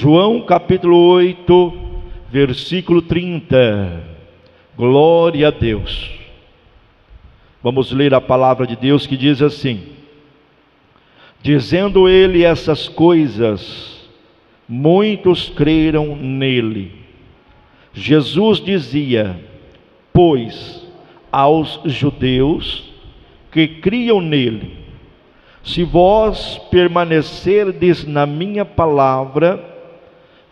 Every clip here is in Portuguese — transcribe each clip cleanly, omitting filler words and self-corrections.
João capítulo 8, versículo 30. Glória a Deus. Vamos ler a palavra de Deus que diz assim: dizendo ele essas coisas, muitos creram nele. Jesus dizia, pois, aos judeus que criam nele: se vós permanecerdes na minha palavra,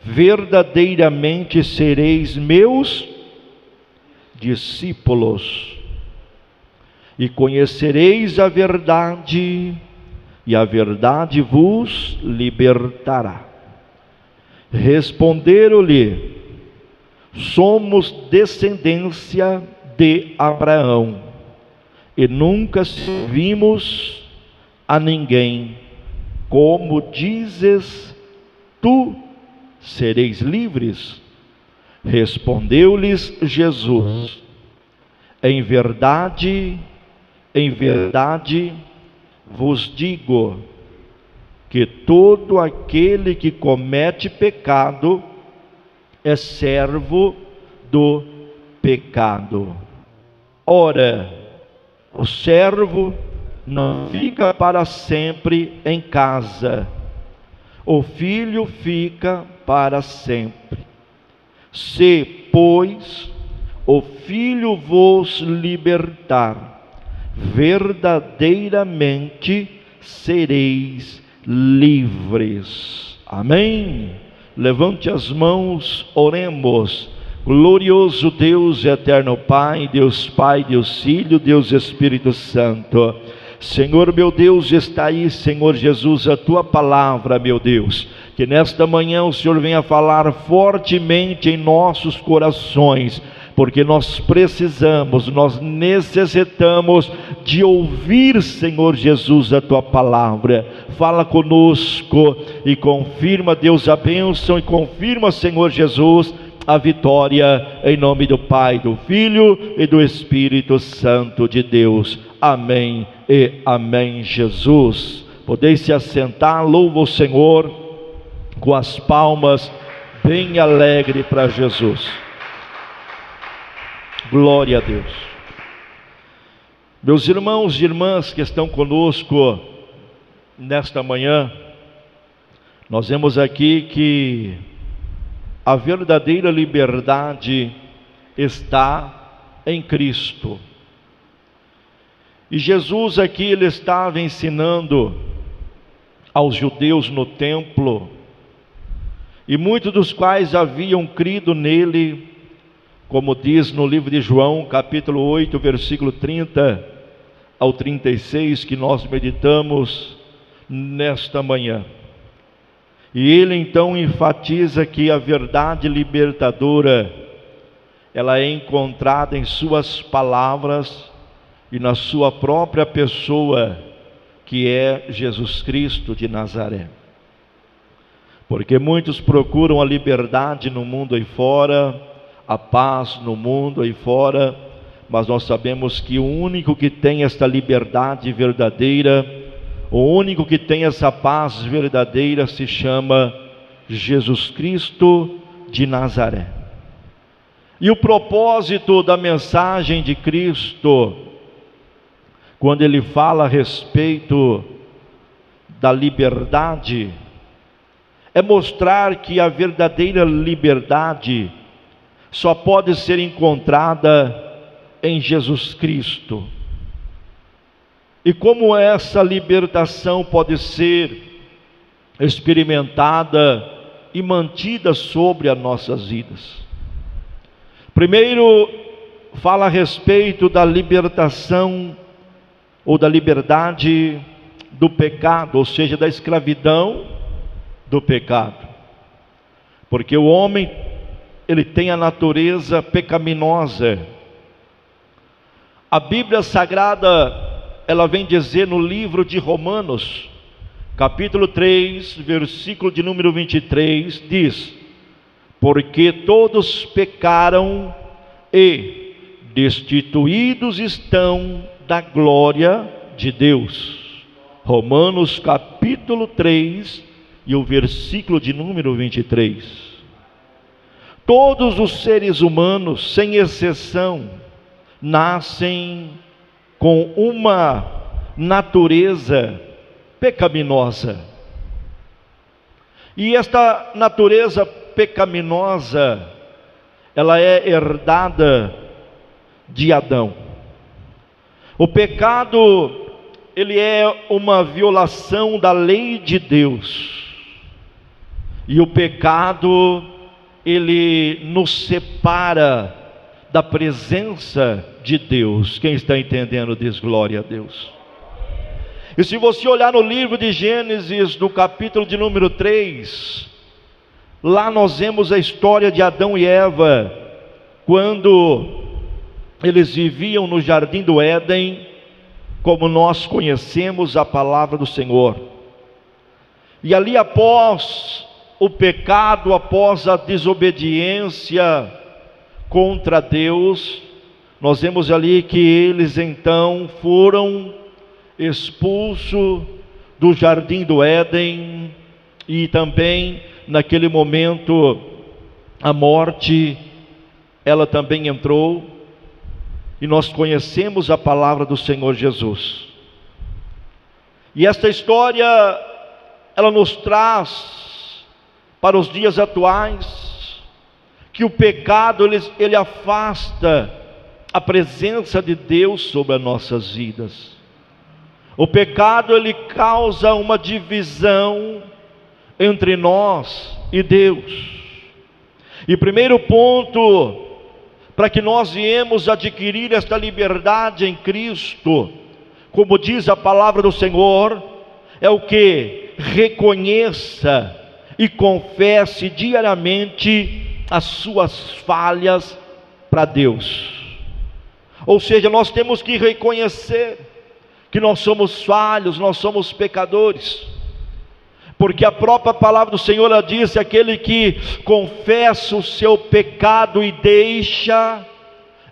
verdadeiramente sereis meus discípulos, e conhecereis a verdade, e a verdade vos libertará. Responderam-lhe: somos descendência de Abraão, e nunca servimos a ninguém. Como dizes tu, sereis livres? Respondeu-lhes Jesus: em verdade vos digo, que todo aquele que comete pecado é servo do pecado. Ora, o servo não fica para sempre em casa, o filho fica para sempre. Se, pois, o filho vos libertar, verdadeiramente sereis livres. Amém? Levante as mãos, oremos. Glorioso Deus, eterno Pai, Deus Pai, Deus Filho, Deus Espírito Santo. Senhor meu Deus, está aí, Senhor Jesus, a tua palavra, meu Deus, que nesta manhã o Senhor venha falar fortemente em nossos corações, porque nós precisamos, nós necessitamos de ouvir, Senhor Jesus, a tua palavra. Fala conosco e confirma, Deus, a bênção, e confirma, Senhor Jesus, a vitória, em nome do Pai, do Filho e do Espírito Santo de Deus. Amém e amém, Jesus. Podeis se assentar, louva o Senhor com as palmas bem alegre para Jesus. Glória a Deus. Meus irmãos e irmãs que estão conosco nesta manhã, nós vemos aqui que a verdadeira liberdade está em Cristo. E Jesus aqui, ele estava ensinando aos judeus no templo, e muitos dos quais haviam crido nele, como diz no livro de João, capítulo 8, versículo 30 ao 36, que nós meditamos nesta manhã. E ele então enfatiza que a verdade libertadora, ela é encontrada em suas palavras e na sua própria pessoa, que é Jesus Cristo de Nazaré. Porque muitos procuram a liberdade no mundo aí fora, a paz no mundo aí fora, mas nós sabemos que o único que tem esta liberdade verdadeira, o único que tem essa paz verdadeira, se chama Jesus Cristo de Nazaré. E o propósito da mensagem de Cristo, quando ele fala a respeito da liberdade, é mostrar que a verdadeira liberdade só pode ser encontrada em Jesus Cristo. E como essa libertação pode ser experimentada e mantida sobre as nossas vidas? Primeiro, fala a respeito da libertação ou da liberdade do pecado, ou seja, da escravidão do pecado. Porque o homem, ele tem a natureza pecaminosa. A Bíblia Sagrada, ela vem dizer no livro de Romanos, capítulo 3, versículo de número 23, diz: porque todos pecaram e destituídos estão da glória de Deus. Romanos capítulo 3, e o versículo de número 23. Todos os seres humanos, sem exceção, nascem com uma natureza pecaminosa. E esta natureza pecaminosa, ela é herdada de Adão. O pecado, ele é uma violação da lei de Deus. E o pecado, ele nos separa da presença de Deus. Quem está entendendo diz glória a Deus. E se você olhar no livro de Gênesis, no capítulo de número 3, lá nós vemos a história de Adão e Eva, quando eles viviam no jardim do Éden, como nós conhecemos a palavra do Senhor. E ali, após o pecado, após a desobediência contra Deus, nós vemos ali que eles então foram expulsos do jardim do Éden, e também naquele momento a morte, ela também entrou, e nós conhecemos a palavra do Senhor Jesus. E esta história, ela nos traz para os dias atuais, que o pecado, ele afasta a presença de Deus sobre as nossas vidas. O pecado, ele causa uma divisão entre nós e Deus. E primeiro ponto, para que nós viemos adquirir esta liberdade em Cristo, como diz a palavra do Senhor, é o que? Reconheça e confesse diariamente as suas falhas para Deus. Ou seja, nós temos que reconhecer que nós somos falhos, nós somos pecadores, porque a própria palavra do Senhor, ela diz: aquele que confessa o seu pecado e deixa,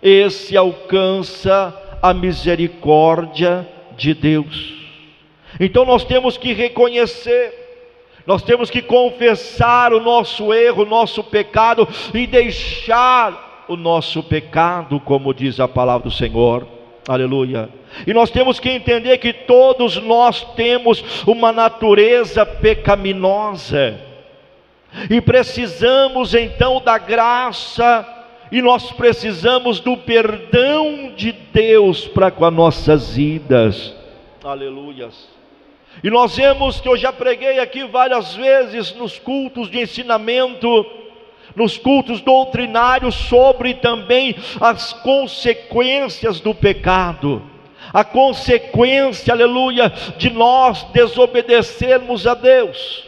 esse alcança a misericórdia de Deus. Então nós temos que reconhecer, nós temos que confessar o nosso erro, o nosso pecado, e deixar o nosso pecado, como diz a palavra do Senhor. Aleluia. E nós temos que entender que todos nós temos uma natureza pecaminosa, e precisamos então da graça, e nós precisamos do perdão de Deus para com as nossas vidas. Aleluias. E nós vemos que eu já preguei aqui várias vezes nos cultos de ensinamento, nos cultos doutrinários, sobre também as consequências do pecado, a consequência, aleluia, de nós desobedecermos a Deus.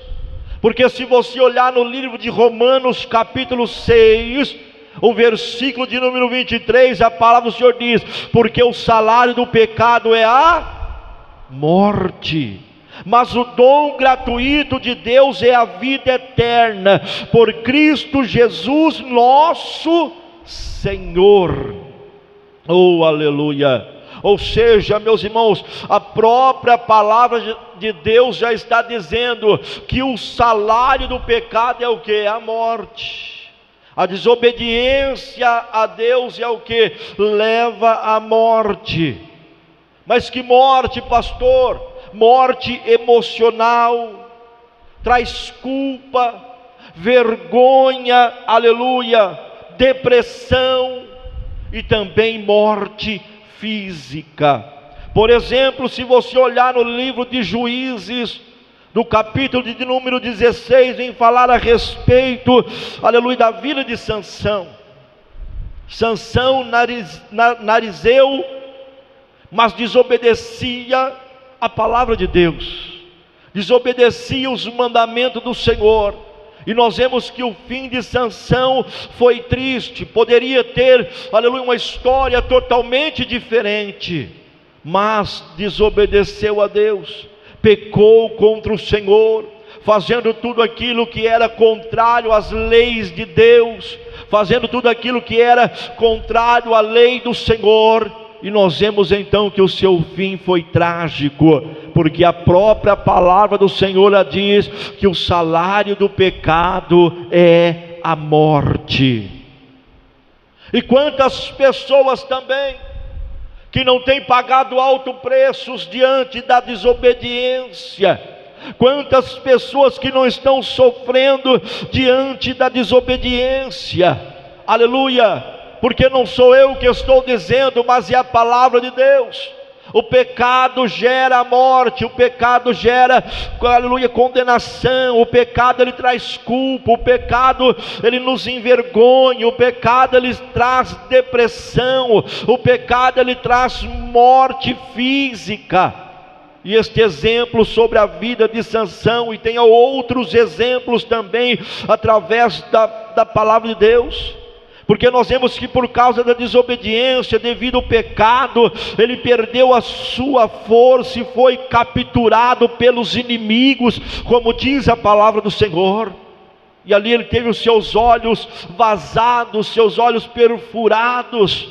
Porque se você olhar no livro de Romanos capítulo 6, o versículo de número 23, a palavra do Senhor diz: porque o salário do pecado é a morte, mas o dom gratuito de Deus é a vida eterna, por Cristo Jesus nosso Senhor. Oh, aleluia. Ou seja, meus irmãos, a própria palavra de Deus já está dizendo que o salário do pecado é o que? A morte. A desobediência a Deus é o que? Leva à morte. Mas que morte, pastor? Morte emocional, traz culpa, vergonha, aleluia, depressão, e também morte física. Por exemplo, se você olhar no livro de Juízes, no capítulo de número 16, vem falar a respeito, aleluia, da vida de Sansão. Sansão, narizeu, mas desobedecia a palavra de Deus, desobedecia os mandamentos do Senhor. E nós vemos que o fim de Sansão foi triste. Poderia ter, aleluia, uma história totalmente diferente, mas desobedeceu a Deus, pecou contra o Senhor, fazendo tudo aquilo que era contrário às leis de Deus, fazendo tudo aquilo que era contrário à lei do Senhor. e nós vemos então que o seu fim foi trágico, porque a própria palavra do Senhor diz que o salário do pecado é a morte. E quantas pessoas também que não têm pagado altos preços diante da desobediência, quantas pessoas que não estão sofrendo diante da desobediência, aleluia, porque não sou eu que estou dizendo, mas é a palavra de Deus. O pecado gera morte, o pecado gera, aleluia, condenação, o pecado ele traz culpa, o pecado ele nos envergonha, o pecado ele traz depressão, o pecado ele traz morte física. E este exemplo sobre a vida de Sansão, e tem outros exemplos também através da palavra de Deus, porque nós vemos que por causa da desobediência, devido ao pecado, ele perdeu a sua força e foi capturado pelos inimigos, como diz a palavra do Senhor. E ali ele teve os seus olhos vazados, seus olhos perfurados,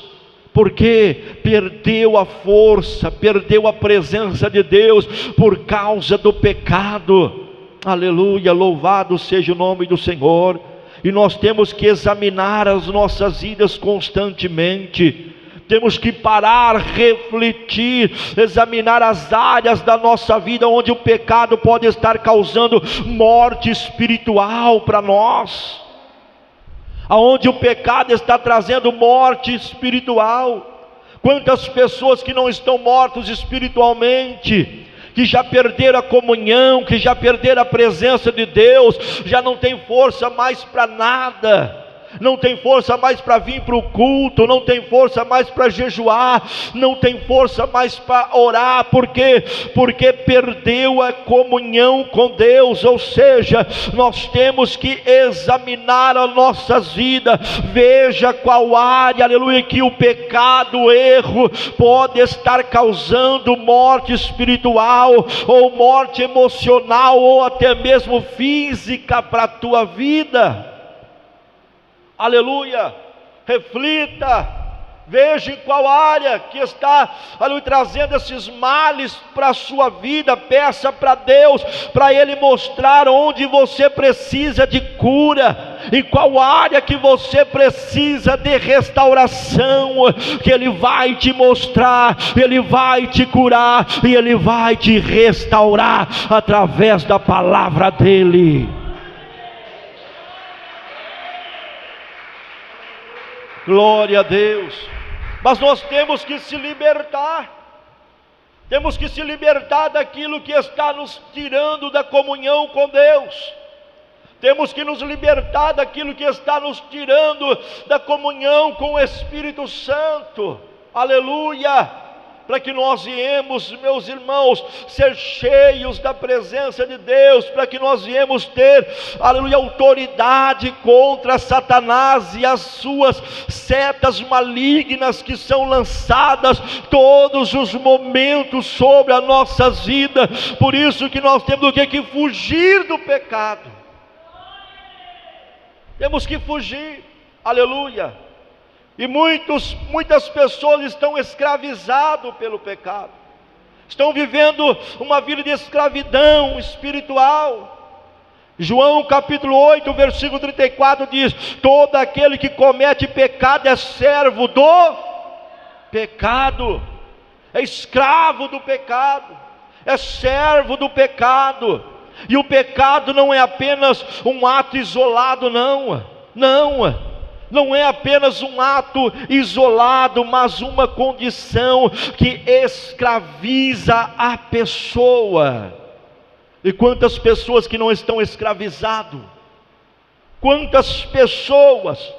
porque perdeu a força, perdeu a presença de Deus por causa do pecado. Aleluia, louvado seja o nome do Senhor. E nós temos que examinar as nossas vidas constantemente, temos que parar, refletir, examinar as áreas da nossa vida onde o pecado pode estar causando morte espiritual para nós, aonde o pecado está trazendo morte espiritual. Quantas pessoas que não estão mortos espiritualmente, que já perderam a comunhão, que já perderam a presença de Deus, já não tem força mais para nada, não tem força mais para vir para o culto, não tem força mais para jejuar, não tem força mais para orar, porque perdeu a comunhão com Deus. Ou seja, nós temos que examinar as nossas vidas, veja qual área, aleluia, que o pecado, o erro pode estar causando morte espiritual, ou morte emocional, ou até mesmo física para a tua vida. Aleluia, reflita, veja em qual área que está, aleluia, trazendo esses males para a sua vida. Peça para Deus, para Ele mostrar onde você precisa de cura, em qual área que você precisa de restauração, que Ele vai te mostrar, Ele vai te curar, e Ele vai te restaurar, através da palavra dEle. Glória a Deus. Mas nós temos que se libertar, temos que se libertar daquilo que está nos tirando da comunhão com Deus, temos que nos libertar daquilo que está nos tirando da comunhão com o Espírito Santo. Aleluia, para que nós viemos, meus irmãos, ser cheios da presença de Deus, para que nós viemos ter, aleluia, autoridade contra Satanás e as suas setas malignas que são lançadas todos os momentos sobre as nossas vidas. Por isso que nós temos que fugir do pecado, temos que fugir, aleluia. E muitas pessoas estão escravizadas pelo pecado, estão vivendo uma vida de escravidão espiritual. João capítulo 8, versículo 34 diz: todo aquele que comete pecado é servo do pecado, é escravo do pecado, é servo do pecado. E o pecado não é apenas um ato isolado, não é apenas um ato isolado, mas uma condição que escraviza a pessoa. E quantas pessoas que não estão escravizadas, quantas pessoas,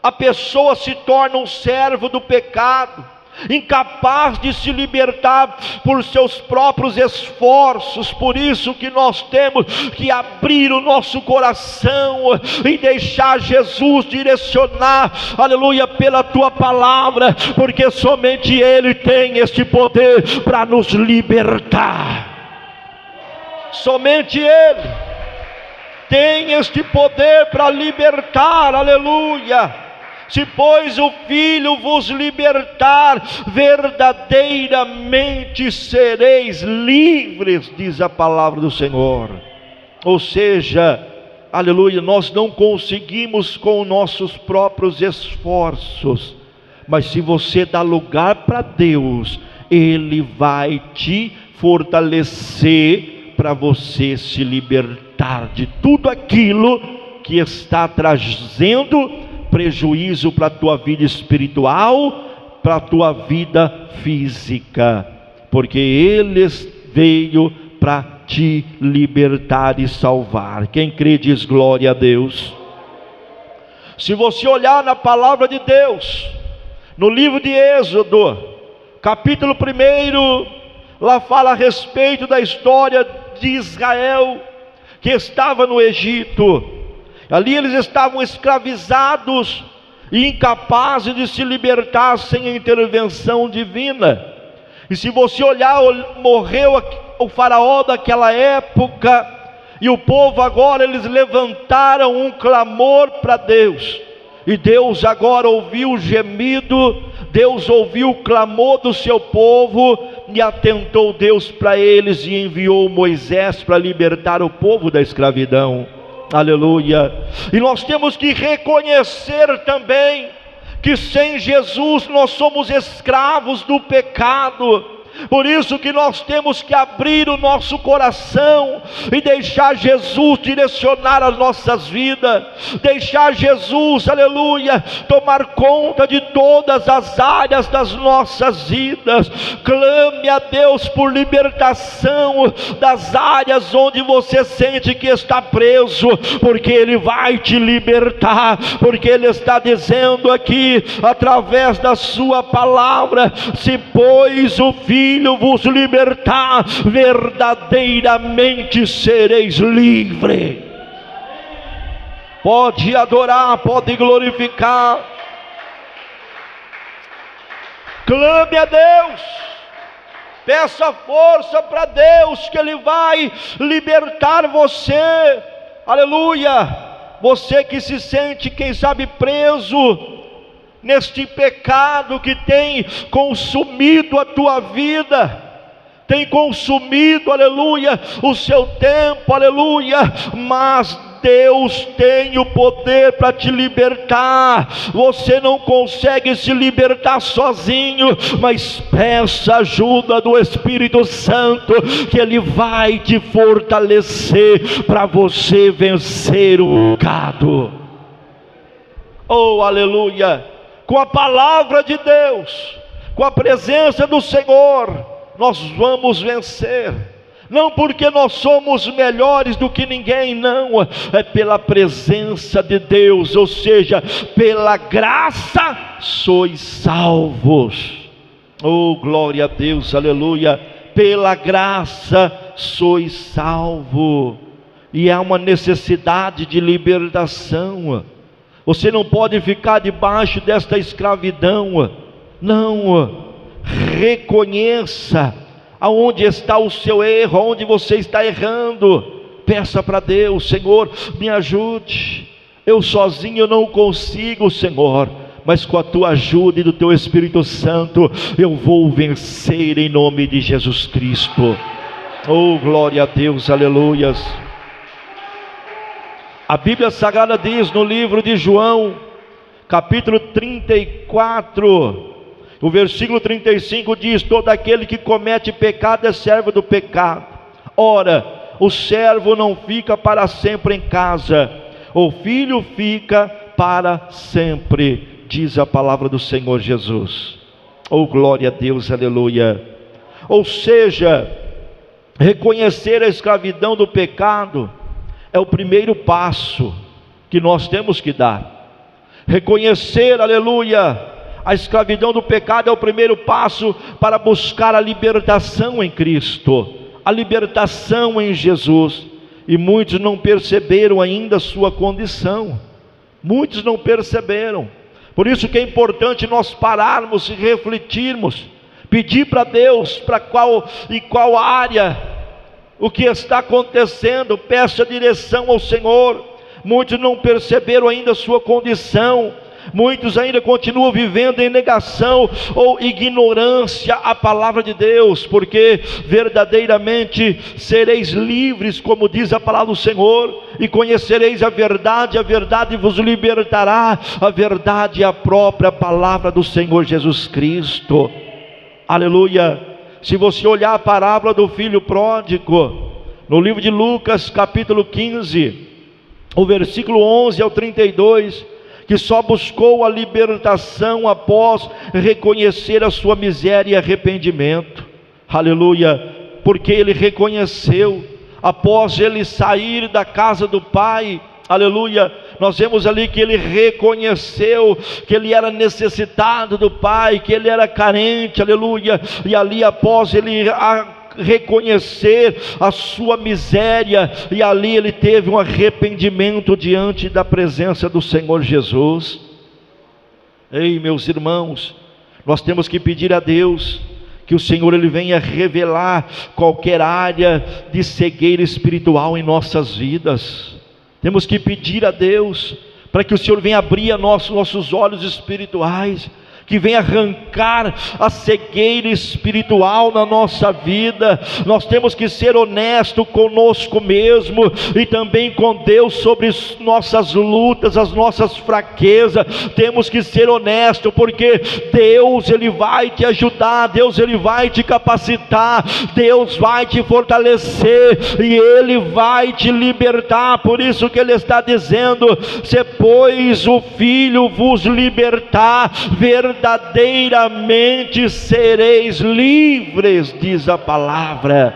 a pessoa se torna um servo do pecado, incapaz de se libertar por seus próprios esforços. Por isso que nós temos que abrir o nosso coração e deixar Jesus direcionar, aleluia, pela tua palavra, porque somente Ele tem este poder para nos libertar. Somente Ele tem este poder para libertar, aleluia. Se, pois, o Filho vos libertar, verdadeiramente sereis livres, diz a palavra do Senhor. Ou seja, aleluia, nós não conseguimos com nossos próprios esforços, mas se você dá lugar para Deus, Ele vai te fortalecer para você se libertar de tudo aquilo que está trazendo prejuízo para a tua vida espiritual, para a tua vida física, porque Ele veio para te libertar e salvar. Quem crê diz glória a Deus. Se você olhar na palavra de Deus, no livro de Êxodo, capítulo 1, lá fala a respeito da história de Israel, que estava no Egito. Ali eles estavam escravizados e incapazes de se libertar sem a intervenção divina. E se você olhar, morreu o faraó daquela época, e o povo agora, eles levantaram um clamor para Deus, e Deus agora ouviu o gemido, Deus ouviu o clamor do seu povo, e atentou Deus para eles, e enviou Moisés para libertar o povo da escravidão. Aleluia. E nós temos que reconhecer também que sem Jesus nós somos escravos do pecado. Por isso que nós temos que abrir o nosso coração e deixar Jesus direcionar as nossas vidas, deixar Jesus, aleluia, tomar conta de todas as áreas das nossas vidas. Clame a Deus por libertação das áreas onde você sente que está preso, porque Ele vai te libertar, porque Ele está dizendo aqui, através da sua palavra: se, pois, o Filho vos libertar, verdadeiramente sereis livres. Pode adorar, pode glorificar. Clame a Deus, peça força para Deus, que Ele vai libertar você. Aleluia. Você que se sente, quem sabe, preso neste pecado que tem consumido a tua vida, tem consumido, aleluia, o seu tempo, aleluia, mas Deus tem o poder para te libertar. Você não consegue se libertar sozinho, mas peça ajuda do Espírito Santo, que Ele vai te fortalecer para você vencer o pecado. Oh, aleluia. Com a palavra de Deus, com a presença do Senhor, nós vamos vencer. Não porque nós somos melhores do que ninguém, não, é pela presença de Deus, ou seja, pela graça sois salvos. Oh, glória a Deus, aleluia. Pela graça sois salvos. E há uma necessidade de libertação. Você não pode ficar debaixo desta escravidão. Não. Reconheça aonde está o seu erro, aonde você está errando. Peça para Deus: Senhor, me ajude. Eu sozinho não consigo, Senhor, mas com a tua ajuda e do teu Espírito Santo, eu vou vencer em nome de Jesus Cristo. Oh, glória a Deus, aleluias. A Bíblia Sagrada diz no livro de João, capítulo 34, o versículo 35 diz: todo aquele que comete pecado é servo do pecado. Ora, o servo não fica para sempre em casa, o filho fica para sempre, diz a palavra do Senhor Jesus. Oh, glória a Deus, aleluia. Ou seja, reconhecer a escravidão do pecado é o primeiro passo que nós temos que dar. Reconhecer, aleluia, a escravidão do pecado é o primeiro passo para buscar a libertação em Cristo, a libertação em Jesus. E muitos não perceberam ainda a sua condição. Muitos não perceberam. Por isso que é importante nós pararmos e refletirmos, pedir para Deus para qual área, o que está acontecendo. Peça direção ao Senhor. Muitos não perceberam ainda a sua condição, Muitos ainda continuam vivendo em negação ou ignorância à palavra de Deus, porque verdadeiramente sereis livres, como diz a palavra do Senhor, e conhecereis a verdade vos libertará. A verdade é a própria palavra do Senhor Jesus Cristo. Aleluia. Se você olhar a parábola do filho pródigo, no livro de Lucas capítulo 15, o versículo 11 ao 32, que só buscou a libertação após reconhecer a sua miséria e arrependimento. Aleluia. Porque ele reconheceu, após ele sair da casa do pai, aleluia, nós vemos ali que ele reconheceu que ele era necessitado do pai, que ele era carente, aleluia, e ali após ele reconhecer a sua miséria, e ali ele teve um arrependimento diante da presença do Senhor Jesus. Ei, meus irmãos, nós temos que pedir a Deus que o Senhor ele venha revelar qualquer área de cegueira espiritual em nossas vidas. Temos que pedir a Deus para que o Senhor venha abrir nossos olhos espirituais, que venha arrancar a cegueira espiritual na nossa vida. Nós temos que ser honestos conosco mesmo e também com Deus sobre nossas lutas, as nossas fraquezas. Temos que ser honestos, porque Deus ele vai te ajudar, Deus ele vai te capacitar, Deus vai te fortalecer e Ele vai te libertar. Por isso que Ele está dizendo: se pois o Filho vos libertar, verdadeiramente sereis livres, diz a palavra,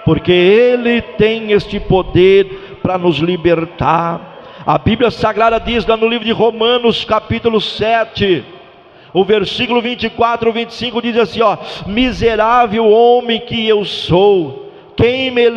porque Ele tem este poder para nos libertar. A Bíblia Sagrada diz lá no livro de Romanos capítulo 7, o versículo 24 e 25 diz assim, miserável homem que eu sou, quem me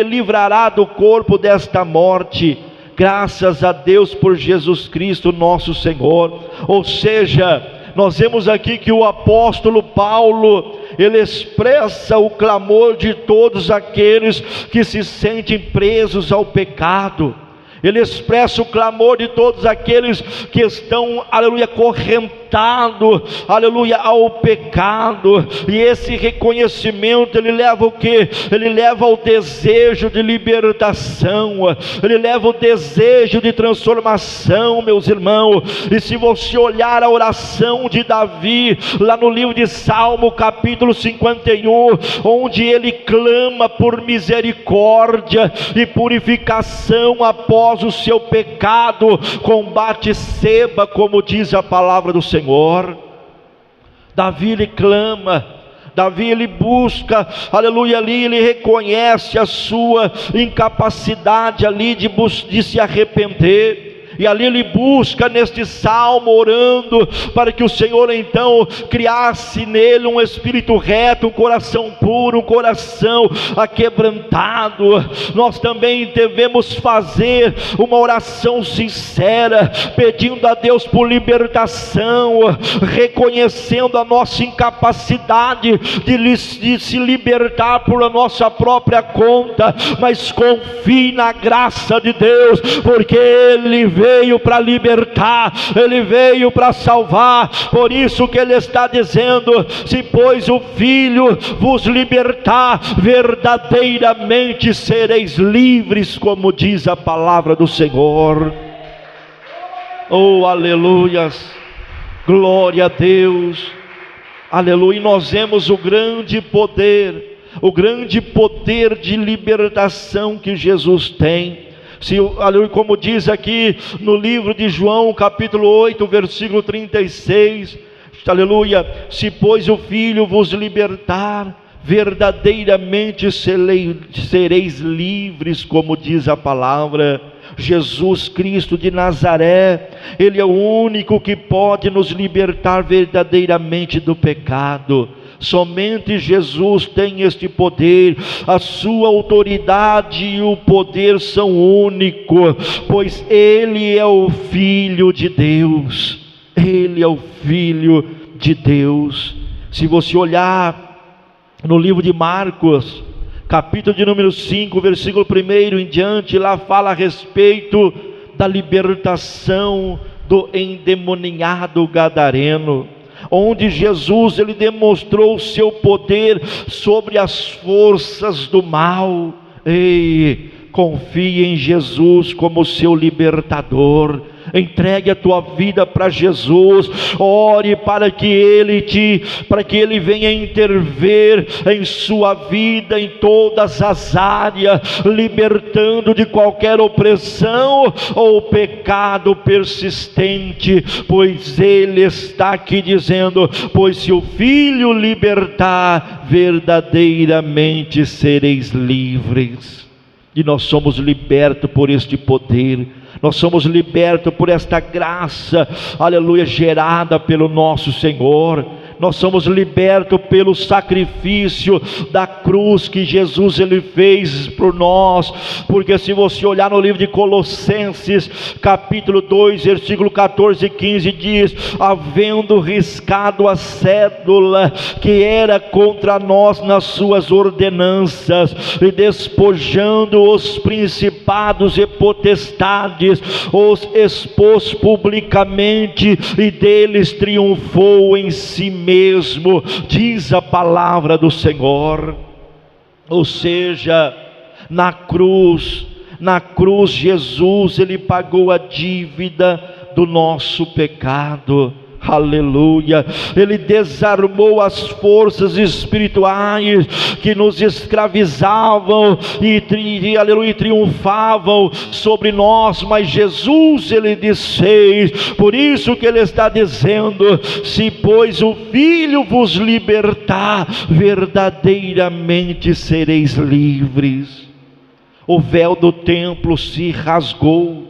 livrará do corpo desta morte? Graças a Deus por Jesus Cristo nosso Senhor. Ou seja, nós vemos aqui que o apóstolo Paulo, ele expressa o clamor de todos aqueles que se sentem presos ao pecado. Ele expressa o clamor de todos aqueles que estão, aleluia, acorrentados, aleluia, ao pecado. E esse reconhecimento, ele leva o quê? Ele leva ao desejo de libertação, ele leva o desejo de transformação, meus irmãos. E se você olhar a oração de Davi, lá no livro de Salmo, capítulo 51, onde ele clama por misericórdia e purificação após o seu pecado, combate seba, como diz a palavra do Senhor. Davi ele clama, Davi ele busca, aleluia, ali ele reconhece a sua incapacidade ali de se arrepender. E ali ele busca neste salmo, orando para que o Senhor então criasse nele um espírito reto, um coração puro, um coração aquebrantado. Nós também devemos fazer uma oração sincera, pedindo a Deus por libertação, reconhecendo a nossa incapacidade de se libertar por a nossa própria conta, mas confie na graça de Deus, porque Ele veio para libertar, Ele veio para salvar. Por isso que Ele está dizendo: se pois o Filho vos libertar, verdadeiramente sereis livres, como diz a palavra do Senhor. Oh, aleluias, glória a Deus, aleluia. E nós vemos o grande poder de libertação que Jesus tem. Como diz aqui no livro de João, capítulo 8, versículo 36, aleluia, se pois o Filho vos libertar, verdadeiramente sereis livres, como diz a palavra. Jesus Cristo de Nazaré, Ele é o único que pode nos libertar verdadeiramente do pecado. Somente Jesus tem este poder. A sua autoridade e o poder são únicos, pois Ele é o Filho de Deus. Ele é o Filho de Deus. Se você olhar no livro de Marcos, capítulo de número 5, versículo 1 em diante, lá fala a respeito da libertação do endemoniado gadareno, onde Jesus ele demonstrou o seu poder sobre as forças do mal. Ei, confie em Jesus como seu libertador. Entregue a tua vida para Jesus. Ore para que Ele venha intervir em sua vida em todas as áreas, libertando de qualquer opressão ou pecado persistente, pois Ele está aqui dizendo: pois se o Filho libertar, verdadeiramente sereis livres. E nós somos libertos por este poder, nós somos libertos por esta graça, aleluia, gerada pelo nosso Senhor. Nós somos libertos pelo sacrifício da cruz que Jesus ele fez por nós, porque se você olhar no livro de Colossenses, capítulo 2, versículo 14 e 15, diz: havendo riscado a cédula que era contra nós nas suas ordenanças, e despojando os principados e potestades, os expôs publicamente, e deles triunfou em si mesmo, diz a palavra do Senhor. Ou seja, na cruz Jesus ele pagou a dívida do nosso pecado. Aleluia, Ele desarmou as forças espirituais que nos escravizavam e aleluia, triunfavam sobre nós, mas Jesus Ele desfez. Por isso que Ele está dizendo: se pois o Filho vos libertar, verdadeiramente sereis livres. O véu do templo se rasgou.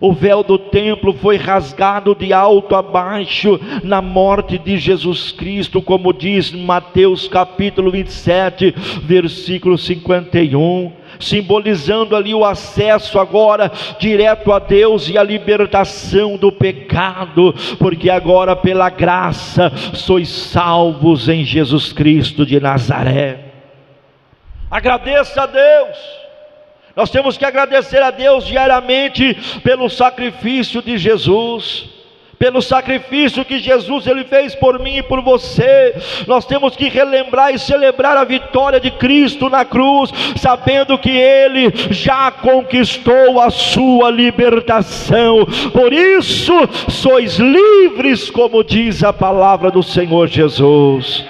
O véu do templo foi rasgado de alto a baixo na morte de Jesus Cristo, como diz Mateus capítulo 27, versículo 51, simbolizando ali o acesso agora direto a Deus e a libertação do pecado, porque agora pela graça sois salvos em Jesus Cristo de Nazaré. Agradeça a Deus. Nós temos que agradecer a Deus diariamente pelo sacrifício de Jesus, pelo sacrifício que Jesus ele fez por mim e por você. Nós temos que relembrar e celebrar a vitória de Cristo na cruz, sabendo que Ele já conquistou a sua libertação. Por isso sois livres, como diz a palavra do Senhor Jesus.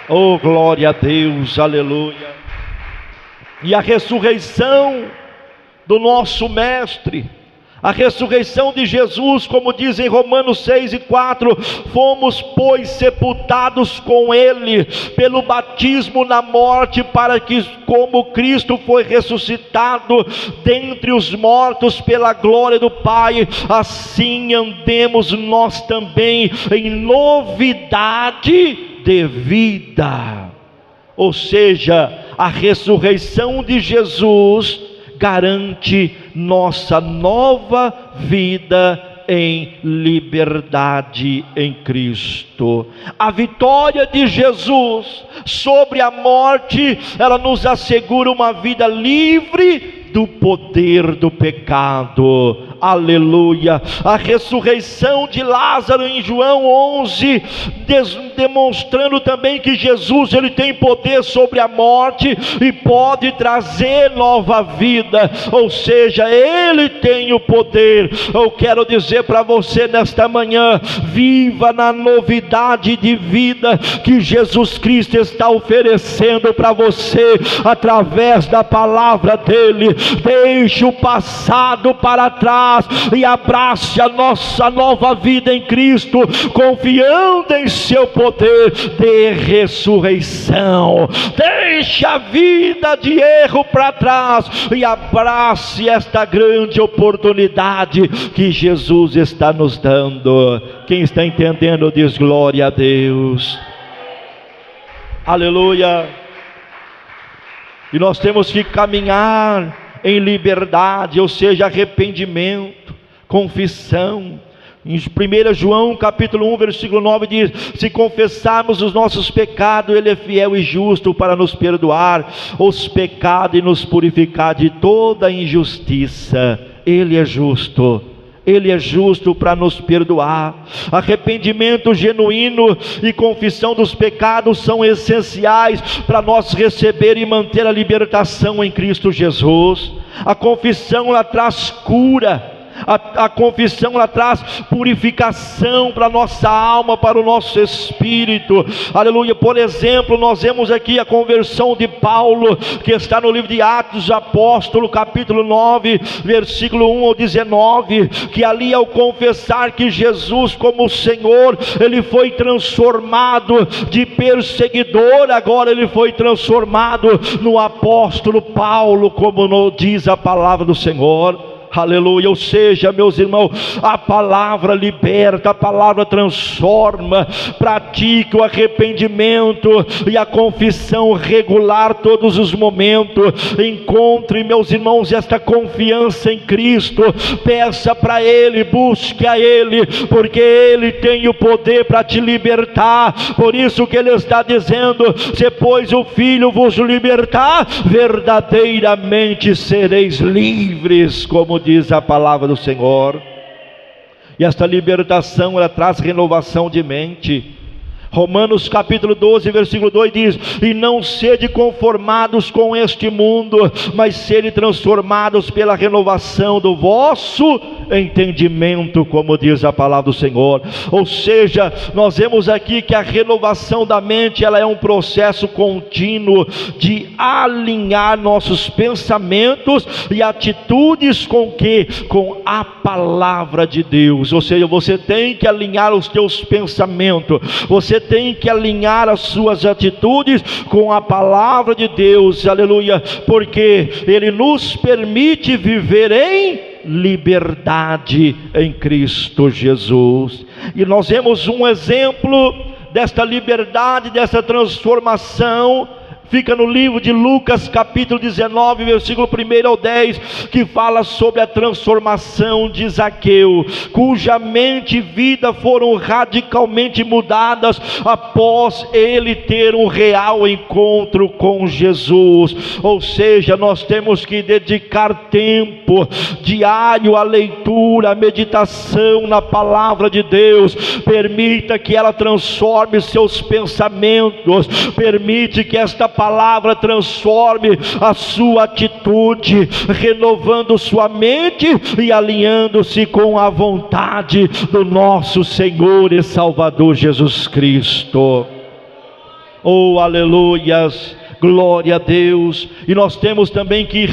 Oh, glória a Deus, aleluia. E a ressurreição do nosso Mestre, a ressurreição de Jesus, como diz em Romanos 6:4, fomos pois sepultados com Ele pelo batismo na morte, para que como Cristo foi ressuscitado dentre os mortos pela glória do Pai, assim andemos nós também em novidade de vida. Ou seja, a ressurreição de Jesus garante nossa nova vida em liberdade em Cristo. A vitória de Jesus sobre a morte, ela nos assegura uma vida livre do poder do pecado. Aleluia. A ressurreição de Lázaro em João 11, demonstrando também que Jesus ele tem poder sobre a morte e pode trazer nova vida, ou seja, Ele tem o poder. Eu quero dizer para você nesta manhã: viva na novidade de vida que Jesus Cristo está oferecendo para você através da palavra dele. Deixe o passado para trás e abrace a nossa nova vida em Cristo, confiando em seu poder de ressurreição. Deixe a vida de erro para trás e abrace esta grande oportunidade que Jesus está nos dando. Quem está entendendo diz glória a Deus. Aleluia. E nós temos que caminhar em liberdade, ou seja, arrependimento, confissão. Em 1 João capítulo 1 versículo 9 diz: se confessarmos os nossos pecados, Ele é fiel e justo para nos perdoar os pecados e nos purificar de toda injustiça. Ele é justo. Ele é justo para nos perdoar. Arrependimento genuíno e confissão dos pecados são essenciais para nós receber e manter a libertação em Cristo Jesus. A confissão, ela traz cura. A confissão, ela traz purificação para a nossa alma, para o nosso espírito. Aleluia. Por exemplo, nós vemos aqui a conversão de Paulo, que está no livro de Atos dos Apóstolos, capítulo 9, versículo 1 ao 19, que ali, ao confessar que Jesus como Senhor, ele foi transformado de perseguidor, agora ele foi transformado no apóstolo Paulo, como diz a palavra do Senhor. Aleluia. Ou seja, meus irmãos, a palavra liberta, a palavra transforma. Pratique o arrependimento e a confissão regular todos os momentos. Encontre, meus irmãos, esta confiança em Cristo. Peça para Ele, busque a Ele, porque Ele tem o poder para te libertar. Por isso que Ele está dizendo: se pois o Filho vos libertar, verdadeiramente sereis livres, como diz a palavra do Senhor. E esta libertação, ela traz renovação de mente. Romanos capítulo 12, versículo 2 diz: e não sede conformados com este mundo, mas sede transformados pela renovação do vosso entendimento, como diz a palavra do Senhor. Ou seja, nós vemos aqui que a renovação da mente, ela é um processo contínuo de alinhar nossos pensamentos e atitudes com a palavra de Deus. Ou seja, você tem que alinhar os teus pensamentos, você tem que alinhar as suas atitudes com a palavra de Deus. Aleluia. Porque Ele nos permite viver em liberdade em Cristo Jesus. E nós vemos um exemplo desta liberdade, dessa transformação. Fica no livro de Lucas capítulo 19, versículo 1 ao 10, que fala sobre a transformação de Zaqueu, cuja mente e vida foram radicalmente mudadas após ele ter um real encontro com Jesus. Ou seja, nós temos que dedicar tempo diário à leitura, à meditação na palavra de Deus. Permita que ela transforme seus pensamentos, permite que esta palavra transforme a sua atitude, renovando sua mente e alinhando-se com a vontade do nosso Senhor e Salvador Jesus Cristo. Oh, aleluias, glória a Deus. E nós temos também que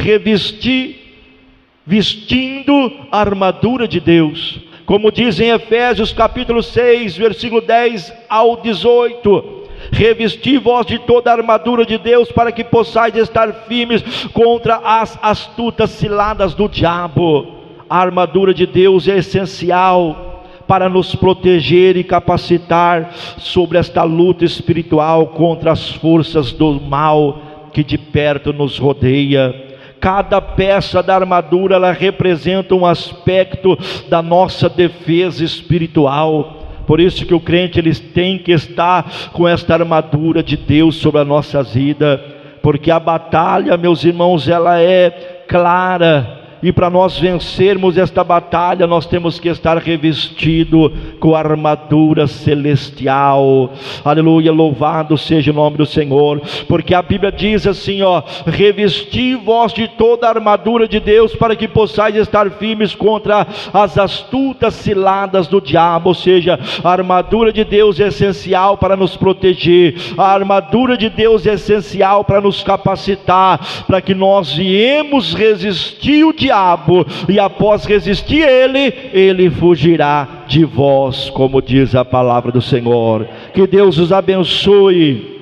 vestindo a armadura de Deus, como diz em Efésios capítulo 6, versículo 10 ao 18: revesti vós de toda a armadura de Deus, para que possais estar firmes contra as astutas ciladas do diabo. A armadura de Deus é essencial para nos proteger e capacitar sobre esta luta espiritual contra as forças do mal que de perto nos rodeia. Cada peça da armadura, ela representa um aspecto da nossa defesa espiritual. Por isso que o crente, eles têm que estar com esta armadura de Deus sobre a nossa vida, porque a batalha, meus irmãos, ela é clara. E para nós vencermos esta batalha, nós temos que estar revestido com a armadura celestial. Aleluia, louvado seja o nome do Senhor. Porque a Bíblia diz assim, revesti vós de toda a armadura de Deus, para que possais estar firmes contra as astutas ciladas do diabo. Ou seja, a armadura de Deus é essencial para nos proteger, a armadura de Deus é essencial para nos capacitar, para que nós viemos resistir o diabo, e após resistir ele fugirá de vós, como diz a palavra do Senhor. Que Deus os abençoe.